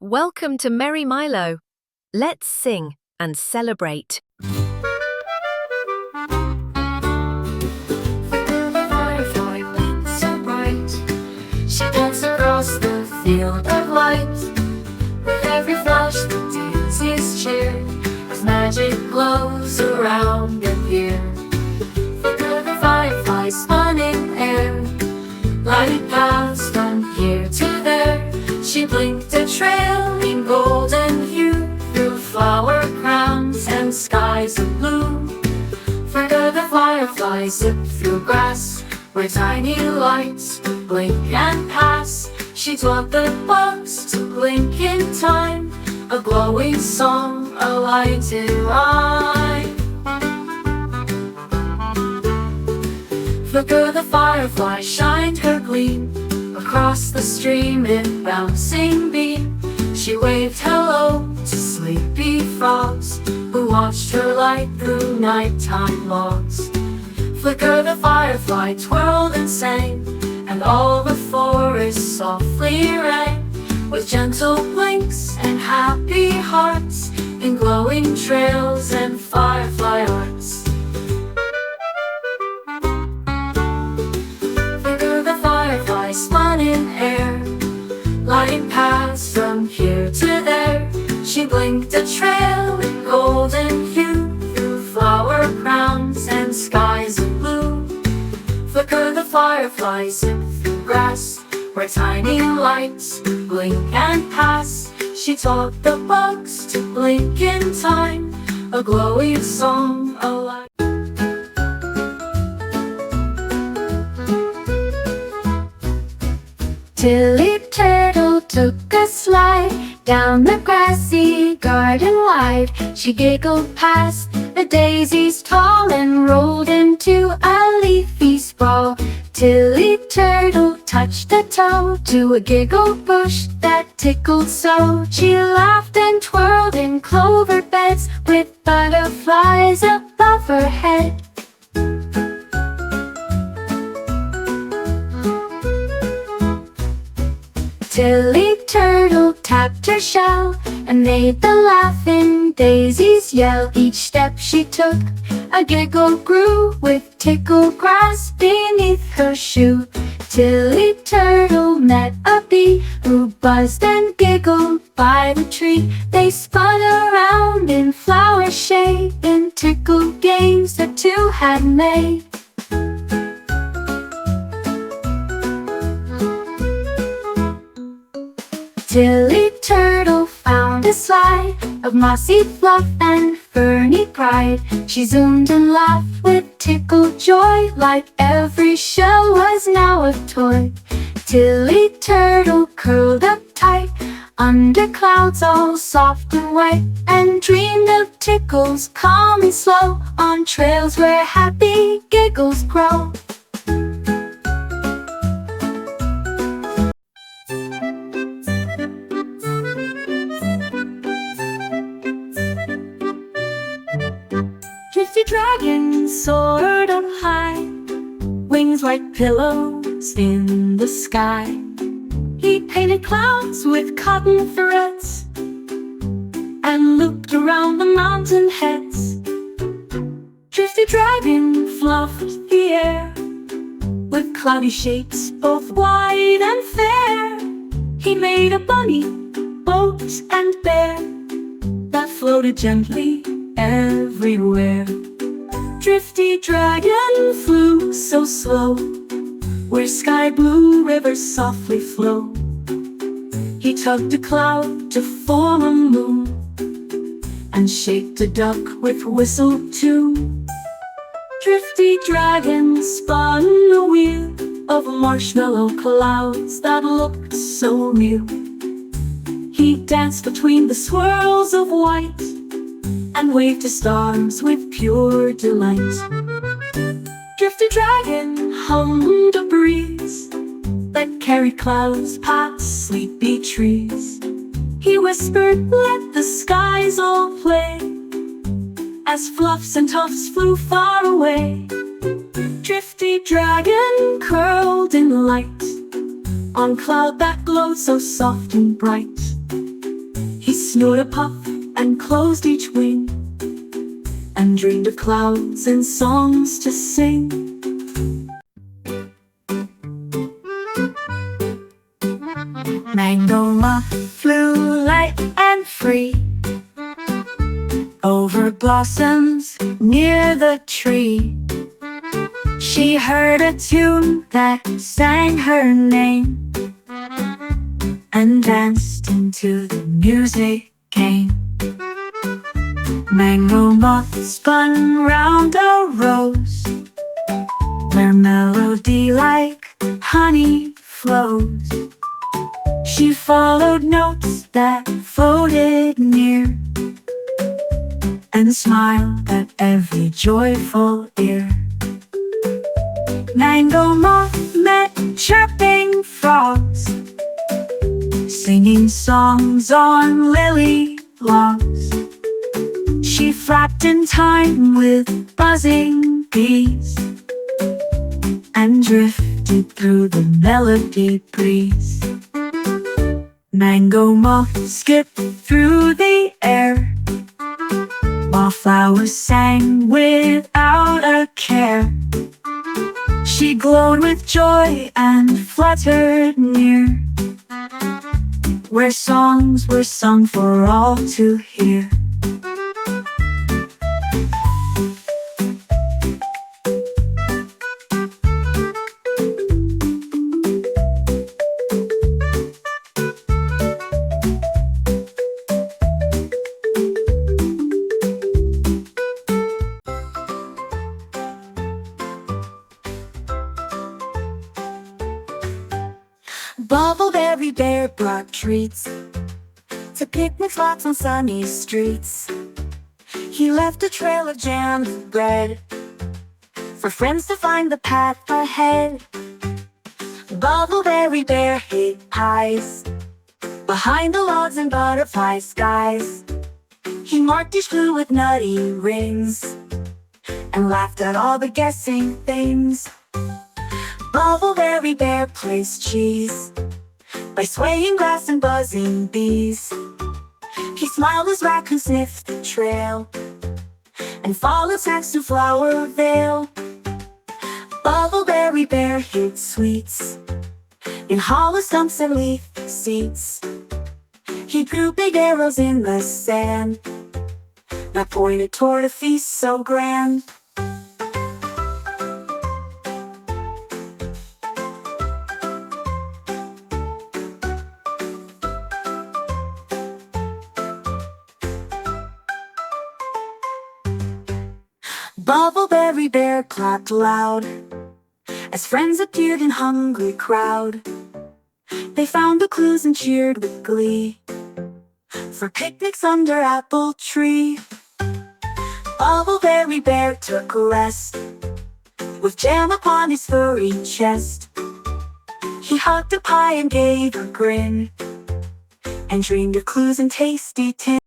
Welcome to Merry Milo. Let's sing and celebrate. Firefly beams so bright. She dances across the field of light. With every flash the daisies cheer, as magic glows around and here. Flicker the firefly spun in air, light paths from here to there. She blinked a trail in golden hue, through flower crowns and skies of blue. Flicker the firefly zipped through grass, where tiny lights blink and pass. She taught the bugs to blink in time, a glowing song, a lighted rhyme. Flicker the firefly shined her gleam across the stream in bouncing beam. She waved hello to sleepy frogs, who watched her light through nighttime logs. Flicker the firefly twirled and sang, and all the forest softly rang, with gentle blinks and happy hearts, in glowing trails and firefly arts. Flicker the firefly spun in air, lighting paths from here to there. She blinked a trail in golden hue, through flower crowns and skies of blue. Flicker the firefly zipped through grass, where tiny lights blink and pass. She taught the bugs to blink in time, a glowing song, a light. Tilly Turtle took a slide down the grassy garden wide. She giggled past the daisies tall and rolled into a leafy sprawl. Tilly Turtle touched a toe to a giggle bush that tickled so. She laughed and twirled in clover beds, with butterflies above her head. Tilly Turtle tapped her shell and made the laughing daisies yell. Each step she took, a giggle grew, with tickled grass beneath her shoe. Tilly Turtle met a bee, who buzzed and giggled by the tree. They spun around in flower shade, in tickled games the two had made. Tilly Turtle found a slide of mossy fluff and ferny pride. She zoomed and laughed with tickled joy, like every shell was now a toy. Tilly Turtle curled up tight under clouds all soft and white, and dreamed of tickles calm and slow, on trails where happy giggles grow. Drifty dragon soared up high, wings like pillows in the sky. He painted clouds with cotton threads, and looped around the mountain heads. Drifty dragon fluffed the air, with cloudy shapes both wide and fair. He made a bunny, boat and bear, that floated gently everywhere. Drifty dragon flew so slow, where sky blue rivers softly flow. He tugged a cloud to form a moon, and shaped a duck with whistle too. Drifty dragon spun a wheel of marshmallow clouds that looked so real. He danced between the swirls of white, and waved to stars with pure delight. Drifty dragon hummed a breeze that carried clouds past sleepy trees. He whispered, let the skies all play, as fluffs and tufts flew far away. Drifty dragon curled in light, on cloud that glowed so soft and bright. snored a puff and closed each wing, and dreamed of clouds and songs to sing. Mango moth flew light and free over blossoms near the tree. She heard a tune that sang her name, and danced into the music came. Mango moth spun round a rose, where melody like honey flows. She followed notes that floated near, and smiled at every joyful ear. Mango moth met chirping frogs, singing songs on lily logs. She flapped in time with buzzing bees, and drifted through the melody breeze. Mango moth skipped through the air, while flowers sang without a care. She glowed with joy and fluttered near, where songs were sung for all to hear. Bubbleberry bear brought treats to picnic spots on sunny streets. He left a trail of jam and bread for friends to find the path ahead. Bubbleberry bear hid pies behind the logs and butterfly skies. He marked each clue with nutty rings, and laughed at all the guessing things. Bubbleberry bear placed cheese by swaying grass and buzzing bees. He smiled as raccoon sniffed the trail, and followed snacks to Flower Vale. Bubbleberry bear hid sweets in hollow stumps and leaf seeds. He drew big arrows in the sand that pointed toward a feast so grand. Bubbleberry bear clapped loud as friends appeared in hungry crowd. They found the clues and cheered with glee for picnics under apple tree. Bubbleberry bear took a rest with jam upon his furry chest. He hugged a pie and gave a grin, and dreamed of clues and tasty tin.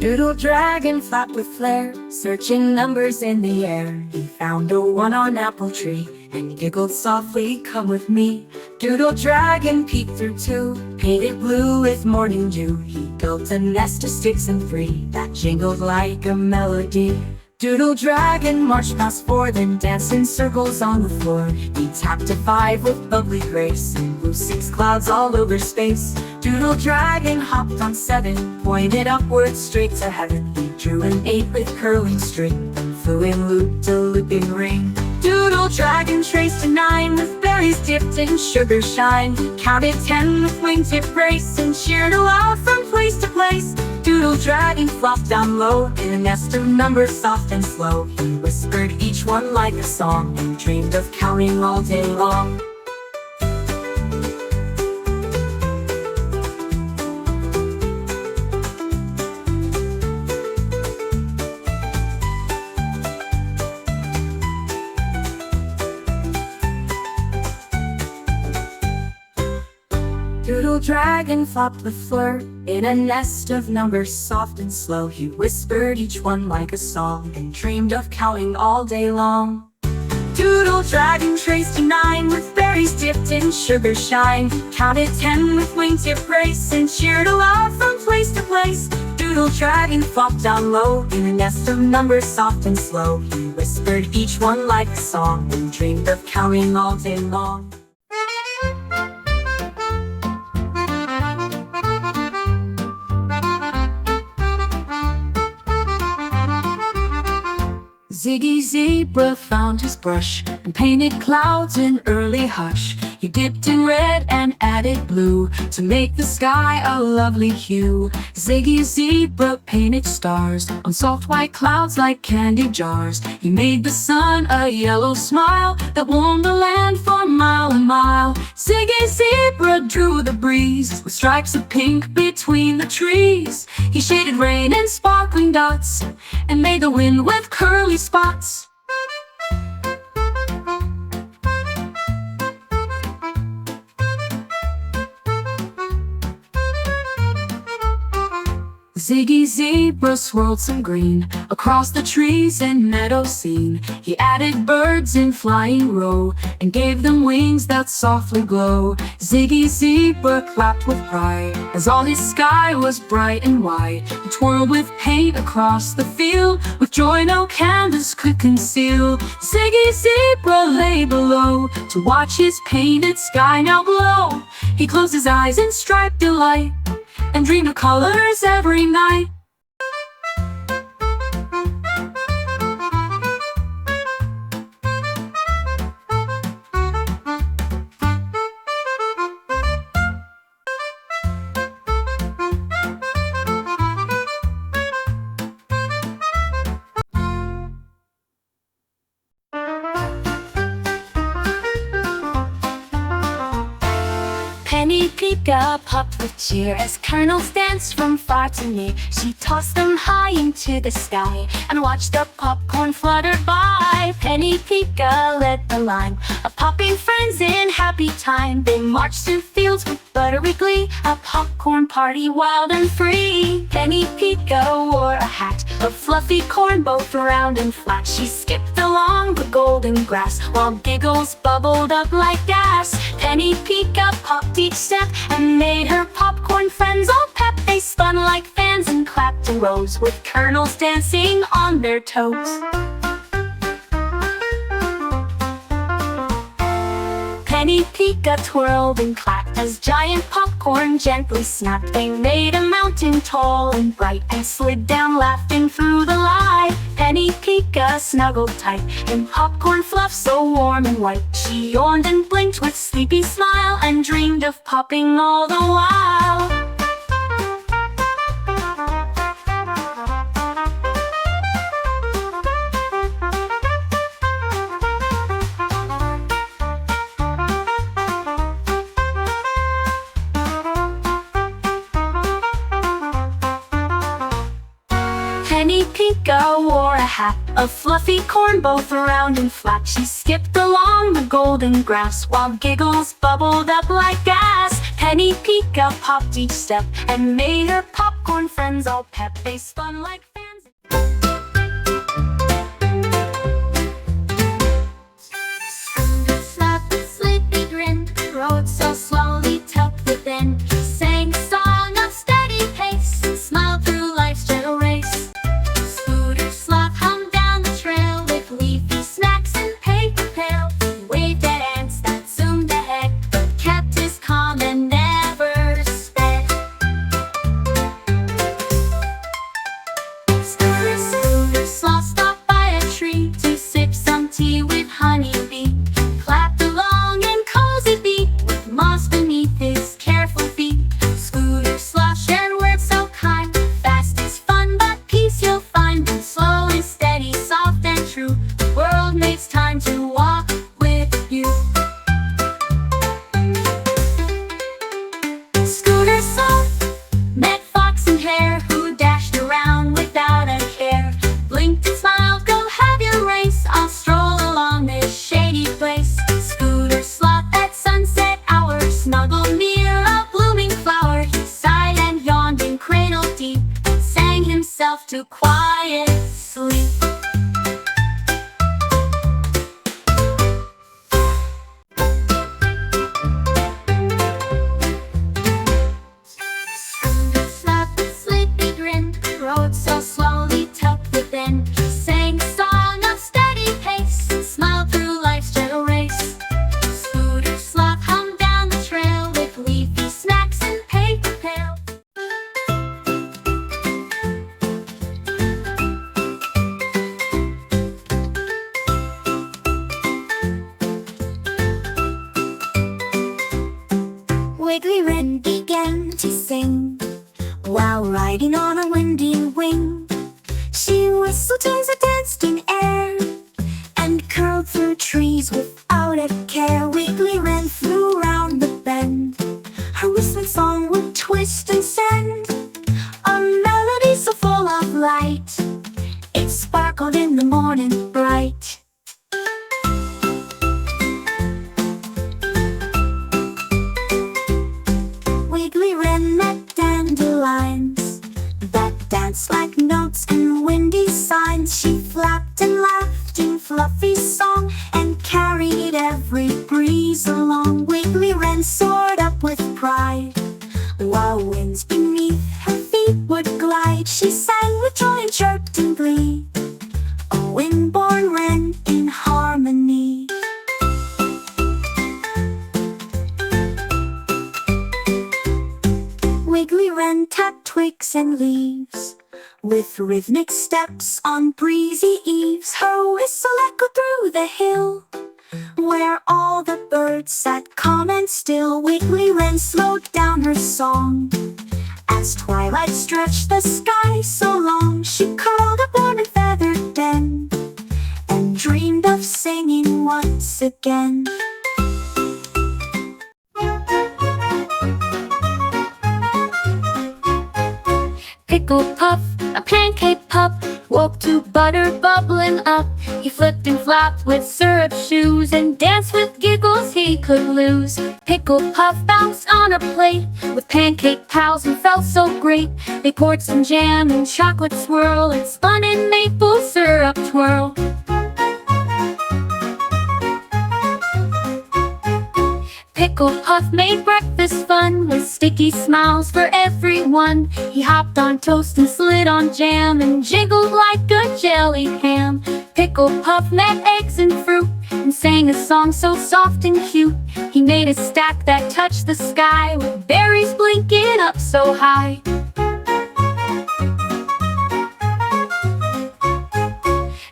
Doodle dragon flapped with flair, searching numbers in the air. He found a 1 on apple tree, and giggled softly, "Come with me." Doodle dragon peeked through 2, painted blue with morning dew. He built a nest of sticks and 3 that jingled like a melody. Doodle dragon marched past 4, then danced in circles on the floor. He tapped a 5 with bubbly grace, and blew 6 clouds all over space. Doodle dragon hopped on 7, pointed upwards straight to heaven. He drew an 8 with curling string, and flew in loop-to-looping ring. Doodle dragon traced a 9 with berries dipped in sugar shine. He counted 10 with wingtip brace, and cheered aloud from place to place. Doodle dragon flopped down low in a nest of numbers soft and slow. He whispered each one like a song, and dreamed of counting all day long. Doodle dragon flopped with flirt in a nest of numbers soft and slow. He whispered each one like a song, and dreamed of counting all day long. Doodle Doodle dragon traced a 9 with berries dipped in sugar shine. Counted 10 with wingtip grace and cheered aloud from place to place. Doodle dragon flopped down low in a nest of numbers soft and slow. He whispered each one like a song and dreamed of counting all day long. Ziggy Zebra found his brush and painted clouds in early hush. He dipped in red and added blue to make the sky a lovely hue. Ziggy Zebra painted stars on soft white clouds like candy jars. He made the sun a yellow smile that warmed the land for mile and mile. Ziggy Zebra drew the breeze with stripes of pink between the trees. He shaded rain in sparkling dots and made the wind with curly spots. Ziggy Zebra swirled some green across the trees and meadow scene. He added birds in flying row and gave them wings that softly glow. Ziggy Zebra clapped with pride as all his sky was bright and wide. He twirled with paint across the field, with joy no canvas could conceal. Ziggy Zebra lay below to watch his painted sky now glow. He closed his eyes in striped delight and dreamed of colors every night. Penny Pika popped with cheer as kernels danced from far to near. She tossed them high into the sky and watched the popcorn flutter by. Penny Pika led the line of popping friends in happy time. They marched through fields with buttery glee, a popcorn party wild and free. Penny Pika wore a hat of fluffy corn, both round and flat. She skipped along the golden grass while giggles bubbled up like gas. Penny Pika popped each step and made her popcorn friends all pep. They spun like fans and clapped in rows with kernels dancing on their toes. Penny Pika twirled and clapped as giant popcorn gently snapped. They made a mountain tall and bright and slid down laughing through the light. Penny Pika snuggled tight in popcorn fluff so warm and white. She yawned and blinked with sleepy smile and dreamed of popping all the while. Penny Pika wore a hat of fluffy corn, both round and flat. She skipped along the golden grass while giggles bubbled up like gas. Penny Pika popped each step and made her popcorn friends all pep. They spun like fans. Slap a sleepy grin, rode so slowly tucked within. Sang a song of steady pace and smiled through life's gentle race. To quiet sleep. breeze without a care. Wiggly Wren flew round the bend. Her whistling song would twist and send a melody so full of light. It sparkled in the morning bright. Wiggly Wren met dandelions that danced like notes and windy signs. She flapped and laughed in fluffy song and carried every breeze along. Wiggly Wren soared up with pride, while winds beneath her feet would glide. She sang with joy and chirped in glee, a wind-born wren in harmony. Wiggly Wren tapped twigs and leaves with rhythmic steps on breezy eaves. Her whistle echoed through the hill, where all the birds sat calm and still. Wiggly Wren slowed down her song as twilight stretched the sky so long. She curled up on her feathered den and dreamed of singing once again. Pickle Puff, a pancake pup, woke to butter bubbling up. He flipped and flopped with syrup shoes and danced with giggles he could lose. Pickle Puff bounced on a plate with pancake pals and felt so great. They poured some jam and chocolate swirl and spun in maple syrup twirl. Pickle Puff made breakfast fun with sticky smiles for everyone. He hopped on toast and slid on jam and jiggled like a jelly ham. Pickle Puff met eggs and fruit and sang a song so soft and cute. He made a stack that touched the sky with berries blinking up so high.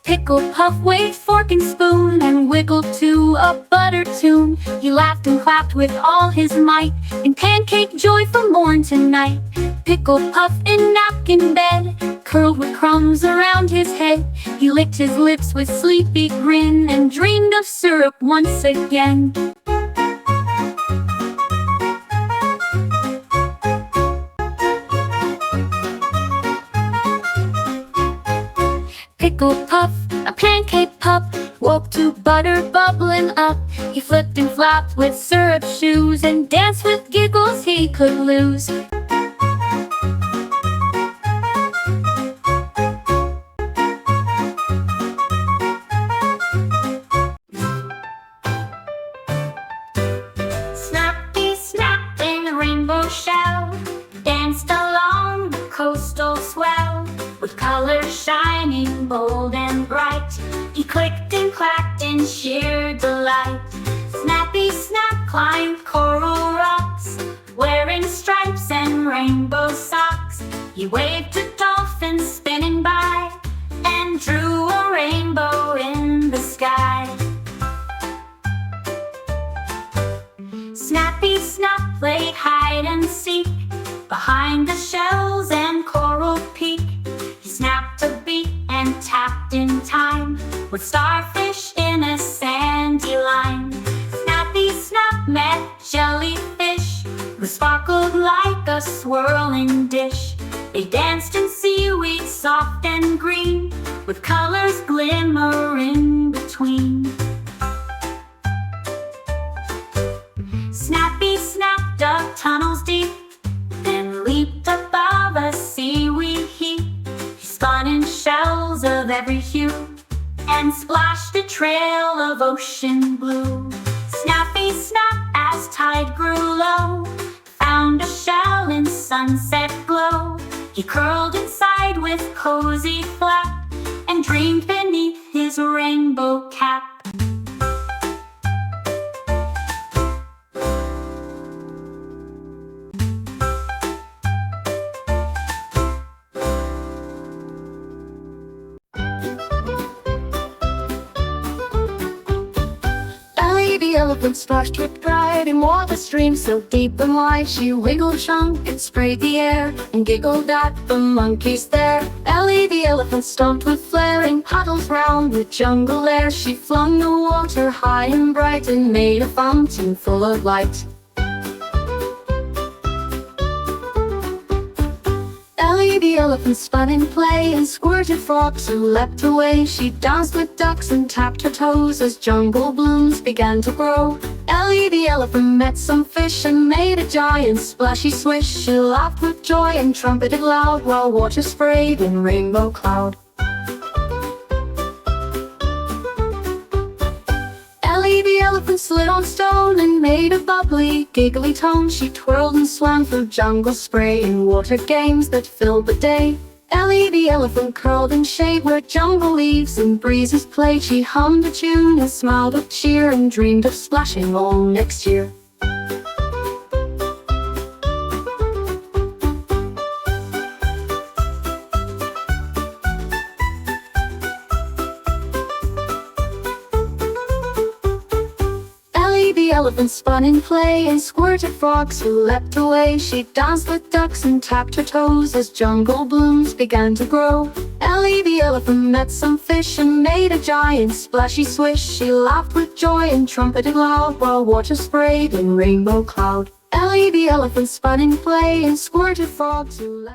Pickle Puff waved fork and spoon and wiggled to a butter tune. He laughed and clapped with all his might in pancake joy from morn to night. Pickle Puff in napkin bed curled with crumbs around his head. He licked his lips with sleepy grin and dreamed of syrup once again. Pickle Puff, a pancake pup, woke to butter bubbling up. He flipped and flopped with syrup shoes and danced with giggles he could lose. Snappy snap in the rainbow shell danced along the coastal swell, with colors shining bold and bright. He clicked and clacked in sheer delight. Snappy Snap climbed coral rocks, wearing stripes and rainbow socks. He waved to dolphins spinning by and drew a rainbow in the sky. Snappy Snap played hide and seek behind the shells and coral peak. He snapped a beat and tapped in time with starfish in a sandy line. Snappy Snap met jellyfish who sparkled like a swirling dish. They danced in seaweed soft and green, with colors glimmering between. Snappy Snap dug tunnels deep, then leaped above a seaweed heap. He spun in shells of every hue and splashed a trail of ocean blue. Snappy Snap, as tide grew low, found a shell in sunset glow. He curled inside with cozy flap and dreamed beneath his rainbow cap. the elephant splashed with pride in water streams so deep and wide. She wiggled, shunk, and sprayed the air, and giggled at the monkeys there. Ellie the elephant stomped with flaring paddles round the jungle air. She flung the water high and bright and made a fountain full of light. Ellie the elephant spun in play and squirted frogs who leapt away. She danced with ducks and tapped her toes as jungle blooms began to grow. Ellie the elephant met some fish and made a giant splashy swish. She laughed with joy and trumpeted loud while water sprayed in rainbow cloud. Ellie the elephant slid on stone and made a bubbly, giggly tone. She twirled and swam through jungle spray in water games that filled the day. Ellie the elephant curled in shade where jungle leaves and breezes played. She hummed a tune and smiled with cheer and dreamed of splashing all next year. The elephant spun in play and squirted frogs who leapt away. She danced with ducks and tapped her toes as jungle blooms began to grow. Ellie the elephant met some fish and made a giant splashy swish. She laughed with joy and trumpeted loud while water sprayed in rainbow cloud. Ellie the elephant spun in play and squirted frogs who leapt